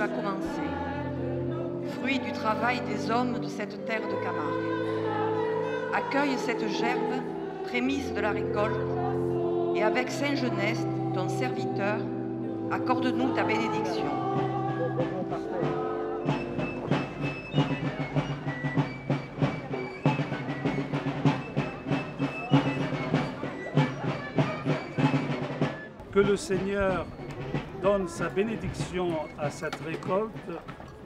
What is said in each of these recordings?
va commencer, fruit du travail des hommes de cette terre de Camargue. Accueille cette gerbe, prémisse de la récolte, et avec Saint Genest, ton serviteur, accorde-nous ta bénédiction. Que le Seigneur donne sa bénédiction à cette récolte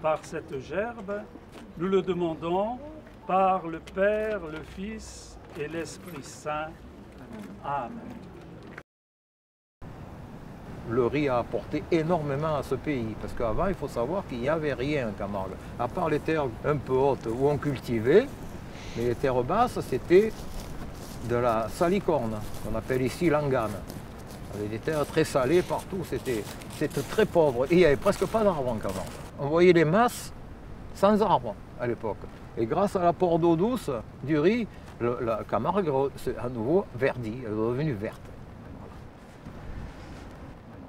par cette gerbe, nous le demandons par le Père, le Fils et l'Esprit Saint. Amen. Le riz a apporté énormément à ce pays, parce qu'avant, il faut savoir qu'il n'y avait rien en Camargue, à part les terres un peu hautes où on cultivait, mais les terres basses, c'était de la salicorne, qu'on appelle ici l'angane. Il y avait des terres très salées partout, c'était très pauvre, et il n'y avait presque pas d'arbres en Camargue. On voyait les masses sans arbres à l'époque. Et grâce à l'apport d'eau douce du riz, la Camargue est à nouveau verdie, elle est devenue verte.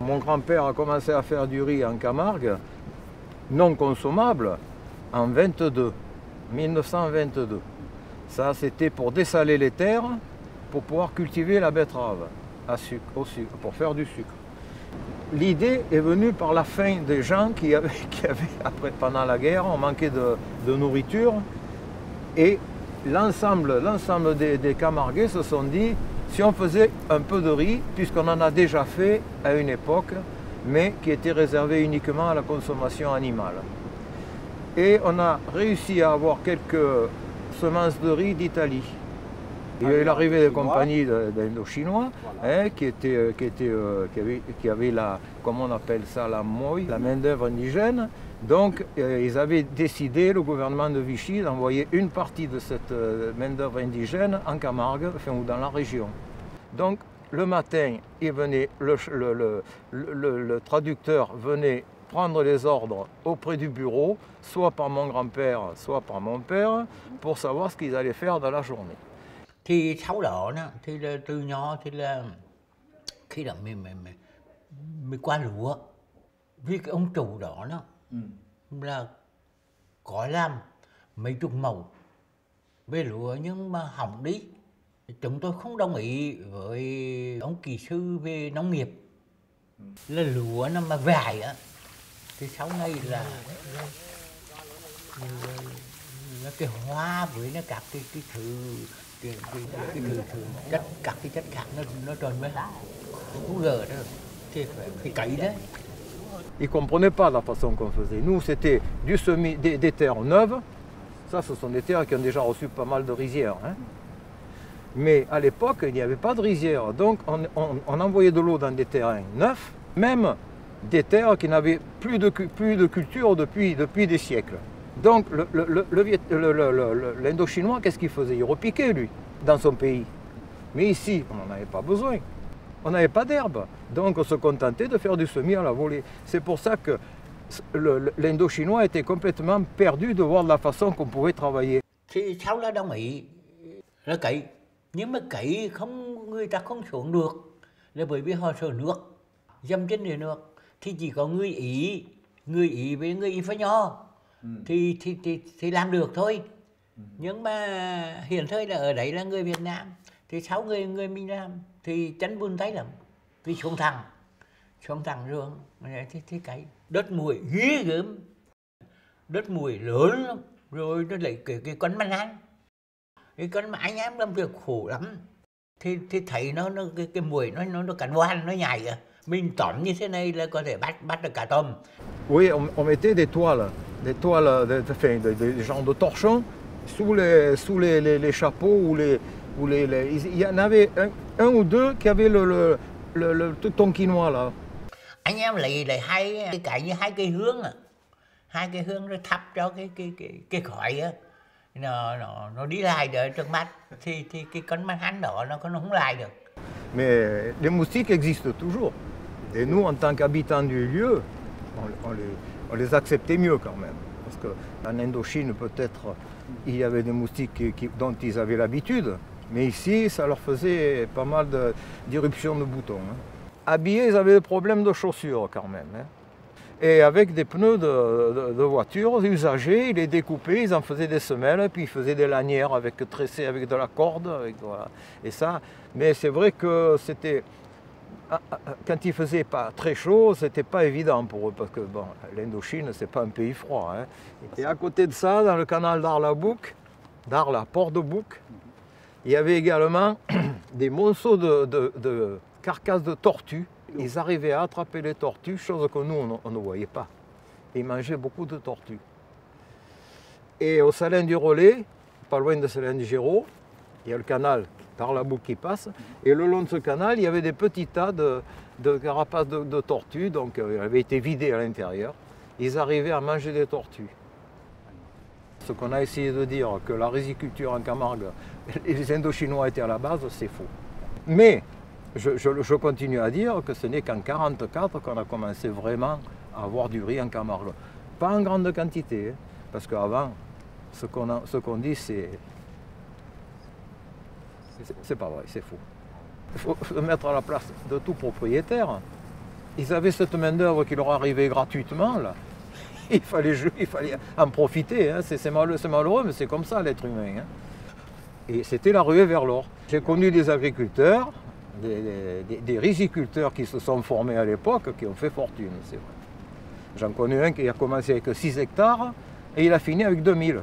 Mon grand-père a commencé à faire du riz en Camargue, non consommable, en 1922. Ça, c'était pour dessaler les terres, pour pouvoir cultiver la betterave au sucre, pour faire du sucre. L'idée est venue par la faim des gens qui avaient pendant la guerre, on manquait de nourriture, et l'ensemble des Camarguais se sont dit, si on faisait un peu de riz, puisqu'on en a déjà fait à une époque, mais qui était réservé uniquement à la consommation animale. Et on a réussi à avoir quelques semences de riz d'Italie. Il y a eu l'arrivée des compagnies d'Indo-Chinois, hein, qui avaient la, comment on appelle ça, la main-d'œuvre indigène. Donc, ils avaient décidé, le gouvernement de Vichy, d'envoyer une partie de cette main-d'œuvre indigène en Camargue, enfin, ou dans la région. Donc, le matin, le traducteur venait prendre les ordres auprès du bureau, soit par mon grand-père, soit par mon père, pour savoir ce qu'ils allaient faire dans la journée. Thì sau đó thì là từ nhỏ thì là khi đó mình qua lúa, vì cái ông chủ đó là có làm mấy chục mẫu về lúa nhưng mà hỏng đi. Chúng tôi không đồng ý với ông kỹ sư về nông nghiệp. Là lúa nó mà vải á thì sau này là cái hoa với nó các cái thứ các cái chất khác nó tròn với không gờ đó thì phải cấy đấy. Ils ne comprenaient pas la façon qu'on faisait. Nous, c'était des terres neuves. Ça, ce sont des terres qui ont déjà reçu pas mal de rizières. Hein. Mais à l'époque, il n'y avait pas de rizières. Donc, on envoyait de l'eau dans des terrains neufs, même des terres qui n'avaient plus de culture depuis des siècles. Donc, l'Indo-Chinois, qu'est-ce qu'il faisait? Il repiquait, lui, dans son pays. Mais ici, on n'en avait pas besoin. On n'avait pas d'herbe. Donc, on se contentait de faire du semis à la volée. C'est pour ça que l'Indo-Chinois était complètement perdu de voir la façon qu'on pouvait travailler. Thì sau là đồng ý là cấy. Nhưng mà cấy người ta không xuống được. Là bởi vì họ sợ nước. Dâm trên địa nước. Thì chỉ có người Ý với người Y Phá Nho. Thì làm được thôi. Nhưng mà hiện thời là ở đấy là người Việt Nam. Thì sáu người Minh Nam thì chấn buôn tay lắm. Vì xuống thẳng ruộng thì cái đất muối ghê gớm, đất muối lớn lắm, rồi nó lấy cái con mà ăn, cái con mà anh em làm việc khổ lắm, thì thấy nó cái muối nó cắn van nó nhảy à, mình tóm như thế này là có thể bắt được cả tôm. Oui, on mettait des toiles, des genres de torchons sous les chapeaux il y en avait un ou deux qui avaient le tonkinois là. Anh em lấy hai cái như hai cây hương nó thắp cho cái khói á, nó đi lại được trước mắt thì cái con mắt hắn đó nó không lại được. Mais les moustiques existent toujours. Et nous, en tant qu'habitants du lieu, on les acceptait mieux quand même. Parce qu'en Indochine, peut-être, il y avait des moustiques dont ils avaient l'habitude. Mais ici, ça leur faisait pas mal d'irruptions de boutons. Hein. Habillés, ils avaient des problèmes de chaussures quand même. Hein. Et avec des pneus de voiture usagés, ils les découpaient, ils en faisaient des semelles, puis ils faisaient des lanières tressées avec de la corde. Voilà. Et ça, mais c'est vrai que c'était, quand il faisait pas très chaud, c'était pas évident pour eux, parce que bon, l'Indochine, c'est pas un pays froid. Hein. Et à côté de ça, dans le canal d'Arla-Bouc, Port-de-Bouc, il y avait également des monceaux de carcasses de tortues. Ils arrivaient à attraper les tortues, chose que nous, on ne voyait pas. Ils mangeaient beaucoup de tortues. Et au Salin du Relais, pas loin de Salin du Géraud, il y a le canal d'Arla-Bouc qui passe. Et le long de ce canal, il y avait des petits tas de carapaces de tortues, donc ils avaient été vidés à l'intérieur. Ils arrivaient à manger des tortues. Ce qu'on a essayé de dire, que la riziculture en Camargue, les Indochinois étaient à la base, c'est faux. Mais je continue à dire que ce n'est qu'en 1944 qu'on a commencé vraiment à avoir du riz en Camargue. Pas en grande quantité, hein, parce qu'avant, ce qu'on dit, c'est pas vrai, c'est faux. Il faut se mettre à la place de tout propriétaire. Ils avaient cette main-d'œuvre qui leur arrivait gratuitement, là. Il fallait en profiter, hein. C'est malheureux, mais c'est comme ça l'être humain. Hein. Et c'était la ruée vers l'or. J'ai connu des agriculteurs, des riziculteurs qui se sont formés à l'époque, qui ont fait fortune, c'est vrai. J'en connais un qui a commencé avec 6 hectares et il a fini avec 2000.